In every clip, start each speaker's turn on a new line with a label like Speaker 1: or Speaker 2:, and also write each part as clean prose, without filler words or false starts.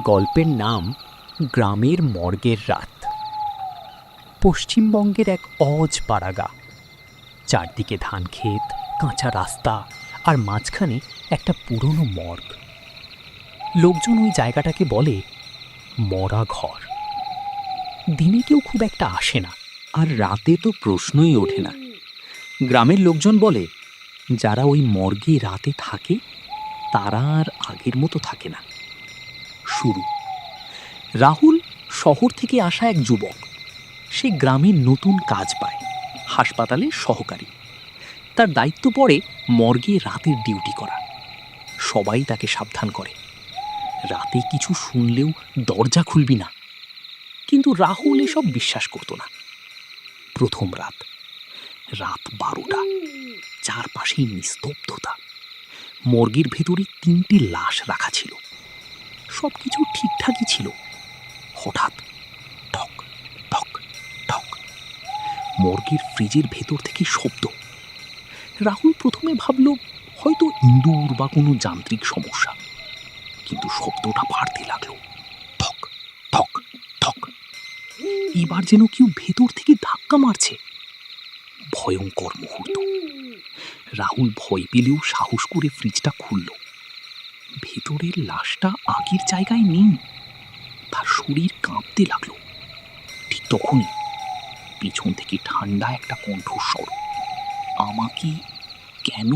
Speaker 1: গল্পের নাম গ্রামের মর্গের রাত। পশ্চিমবঙ্গের এক অজপাড়াগা, চারদিকে ধান ক্ষেত, কাঁচা রাস্তা, আর মাঝখানে একটা পুরনো মর্গ। লোকজন ওই জায়গাটাকে বলে মরা ঘর। দিনে কেউ খুব একটা আসে না,
Speaker 2: আর রাতে তো প্রশ্নই ওঠে না। গ্রামের লোকজন বলে যারা ওই মর্গে রাতে থাকে তারা আর আগের মতো থাকে না। শুরু রাহুল শহর থেকে আসা এক যুবক। সে গ্রামের নতুন কাজ পায়, হাসপাতালে সহকারী। তার দায়িত্ব পড়ে মর্গে রাতের ডিউটি করা। সবাই তাকে সাবধান করে, রাতে কিছু শুনলেও দরজা খুলবি না। কিন্তু রাহুল এসব বিশ্বাস করত না। প্রথম রাত 12টা, চারপাশেই নিস্তব্ধতা। মর্গের ভেতরে 3টি লাশ রাখা ছিল। সবকিছু ঠিকঠাকই ছিল। হঠাৎ ঠক ঠক ঠক, মর্গের ফ্রিজের ভেতর থেকে শব্দ। রাহুল প্রথমে ভাবল হয়তো ইঁদুর বা কোনো যান্ত্রিক সমস্যা, কিন্তু শব্দটা বাড়তে লাগলো। ঠক ঠক ঠক। এবার যেন কেউ ভেতর থেকে ধাক্কা মারছে। ভয়ঙ্কর মুহূর্ত। রাহুল ভয় পেলেও সাহস করে ফ্রিজটা খুলল। ভেতরের লাশটা আগের জায়গায় নেই। তার শরীর কাঁপতে লাগলো। ঠিক তখনই পিছন থেকে ঠান্ডা একটা কণ্ঠস্বর, আমাকে কেন?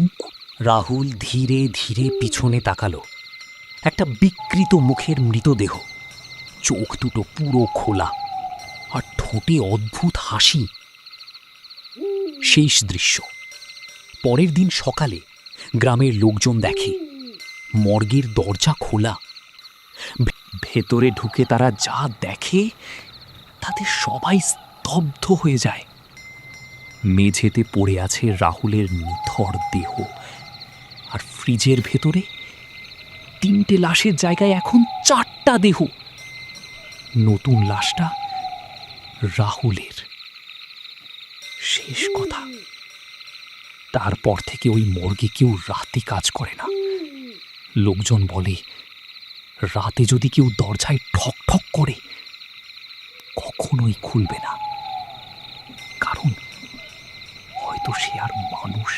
Speaker 1: রাহুল ধীরে ধীরে পিছনে তাকালো। একটা বিকৃত মুখের মৃতদেহ, চোখ দুটো পুরো খোলা, আর ঠোঁটে অদ্ভুত হাসি। শেষ দৃশ্য। পরের দিন সকালে গ্রামের লোকজন দেখে মর্গের দরজা খোলা। ভেতরে ঢুকে তারা যা দেখে তাতে সবাই স্তব্ধ হয়ে যায়। মেঝেতে পড়ে আছে রাহুলের নিথর দেহ, আর ফ্রিজের ভেতরে 3টে লাশের জায়গায় এখন 4টা দেহ। নতুন লাশটা রাহুলের। শেষ কথা, তারপর থেকে ওই মর্গে কেউ রাতে কাজ করে না। লোকজন বলে রাতে যদি কেউ দরজায় ঠক ঠক করে কখনোই খুলবে না, কারণ হয়তো সে আর মানুষ